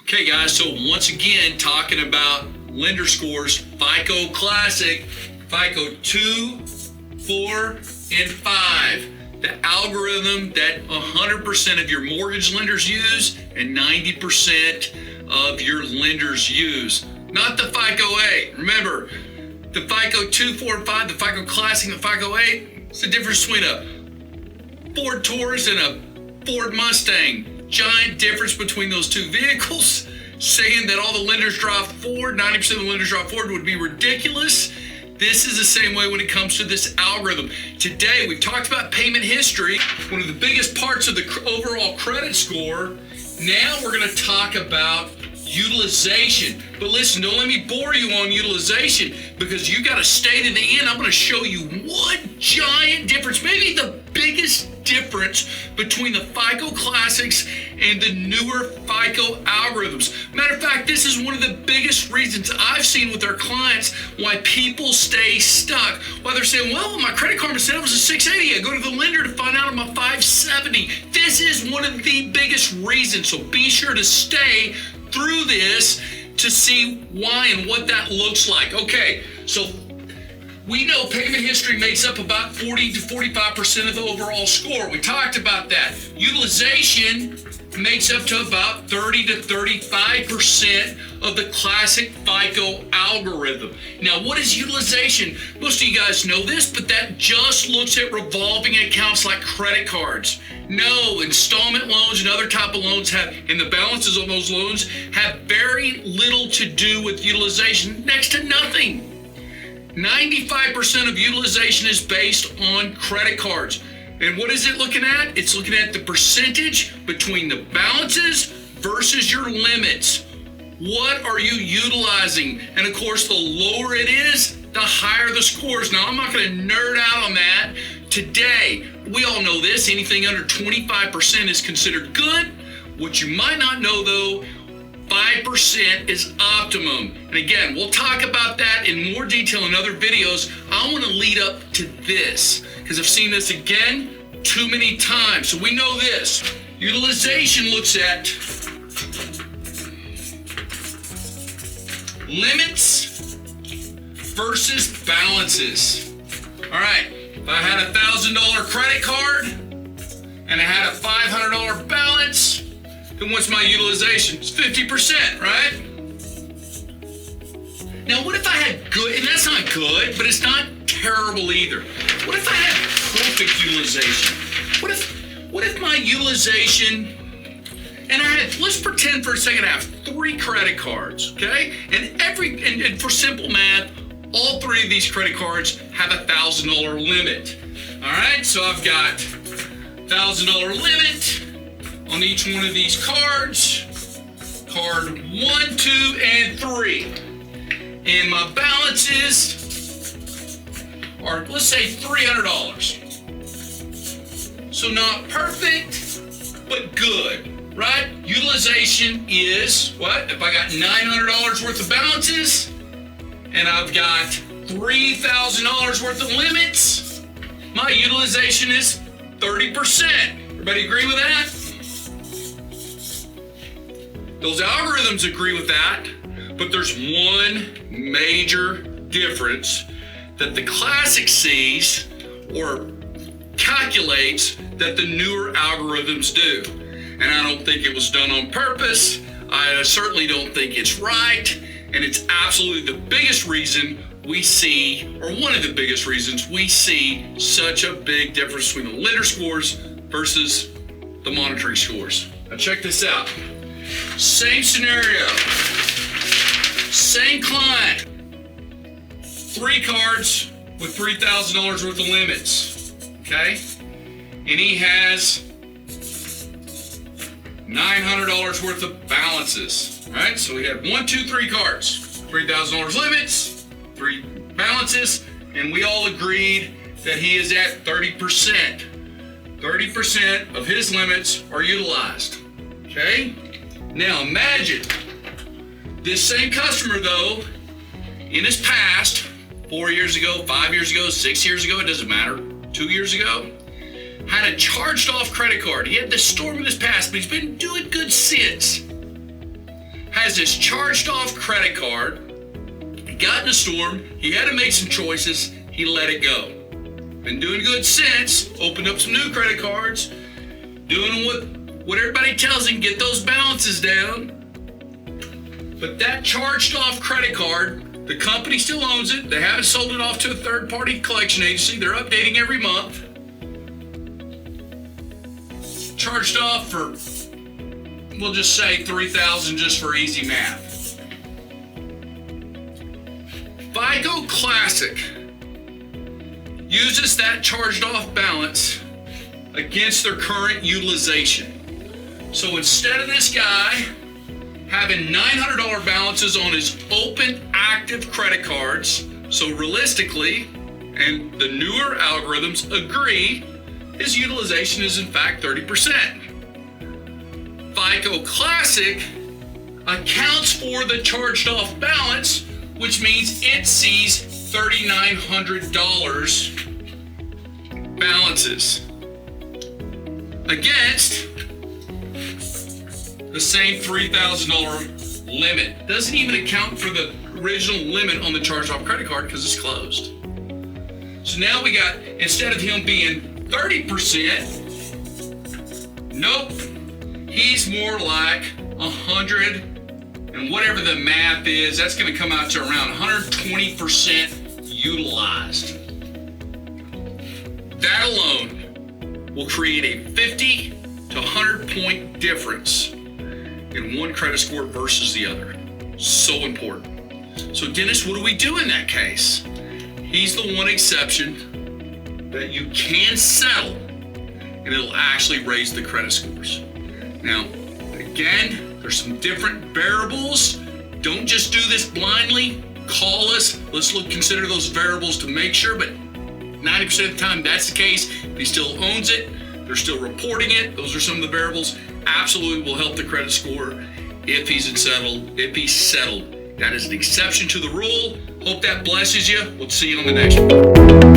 Okay guys, so once again, talking about lender scores, FICO Classic, FICO 2, 4, and 5. The algorithm that 100% of your mortgage lenders use and 90% of your lenders use. Not the FICO 8. Remember, the FICO 2, 4, and 5, the FICO Classic, and the FICO 8, it's the difference between a Ford Taurus and a Ford Mustang. Giant difference between those two vehicles. Saying that all the lenders drive Ford, 90% of the lenders drive Ford would be ridiculous. This is the same way when it comes to this algorithm. Today, we've talked about payment history, one of the biggest parts of the overall credit score. Now we're going to talk about utilization. But listen, don't let me bore you on utilization because you got to stay to the end. I'm going to show you one giant difference, maybe the biggest difference between the FICO Classics and the newer FICO algorithms. Matter of fact, this is one of the biggest reasons I've seen with our clients why people stay stuck. Why they're saying, well, my credit card said it was a 680. I go to the lender to find out I'm a 570. This is one of the biggest reasons. So be sure to stay through this to see why and what that looks like. Okay, so we know payment history makes up about 40 to 45% of the overall score. We talked about that. Utilization makes up to about 30 to 35% of the classic FICO algorithm. Now, what is utilization? Most of you guys know this, but that just looks at revolving accounts like credit cards. No, installment loans and other type of loans have, and the balances on those loans have very little to do with utilization, next to nothing. 95% of utilization is based on credit cards. And what is it looking at? It's looking at the percentage between the balances versus your limits. What are you utilizing? And of course, the lower it is, the higher the scores. Now, I'm not going to nerd out on that today. We all know this. Anything under 25% is considered good. What you might not know, though, 5% is optimum. And again, we'll talk about that in more detail in other videos. I want to lead up to this because I've seen this again too many times. So we know this. Utilization looks at limits versus balances. All right, if I had a $1,000 credit card and I had a $500 balance, then what's my utilization? It's 50%, right? Now, what if I had good, and that's not good, but it's not terrible either. What if I had perfect utilization? What if my utilization, and I had, let's pretend for a second I have 3 credit cards, okay? And for simple math, all 3 of these credit cards have a $1,000 limit. All right, so I've got $1,000 limit on each one of these cards, card 1, 2, and 3. And my balances are, let's say, $300. So not perfect, but good, right? Utilization is what? If I got $900 worth of balances and I've got $3,000 worth of limits, my utilization is 30%. Everybody agree with that? Those algorithms agree with that, but there's one major difference that the classic sees or calculates that the newer algorithms do. And I don't think it was done on purpose. I certainly don't think it's right. And it's absolutely the biggest reason we see, or one of the biggest reasons we see such a big difference between the lender scores versus the monitoring scores. Now check this out. Same scenario, same client, 3 cards with $3,000 worth of limits, okay? And he has $900 worth of balances, right? So we have 1, 2, 3 cards, $3,000 limits, 3 balances, and we all agreed that he is at 30%. 30% of his limits are utilized, okay? Now imagine this same customer, though, in his past, 4 years ago, 5 years ago, 6 years ago, it doesn't matter, 2 years ago, had a charged off credit card. He had this storm in his past, but he's been doing good since. has this charged off credit card. He got in a storm. He had to make some choices. He let it go. Been doing good since. Opened up some new credit cards. Doing what everybody tells him, get those balances down. But that charged off credit card, the company still owns it. They haven't sold it off to a third party collection agency. They're updating every month. Charged off for, we'll just say $3,000 just for easy math. FICO Classic uses that charged off balance against their current utilization. So instead of this guy having $900 balances on his open active credit cards, so realistically, and the newer algorithms agree, his utilization is in fact 30%. FICO Classic accounts for the charged off balance, which means it sees $3,900 balances against the same $3,000 limit. Doesn't even account for the original limit on the charged off credit card because it's closed. So now we got, instead of him being 30%, nope, he's more like 100, and whatever the math is, that's going to come out to around 120% utilized. That alone will create a 50 to 100 point difference in one credit score versus the other. So important. So Dennis, what do we do in that case? He's the one exception that you can settle and it'll actually raise the credit scores. Now, again, there's some different variables. Don't just do this blindly. Call us. Let's consider those variables to make sure, but 90% of the time that's the case. He still owns it. They're still reporting it. Those are some of the variables. Absolutely will help the credit score if he's settled. That is an exception to the rule. Hope that blesses you. We'll see you on the next one.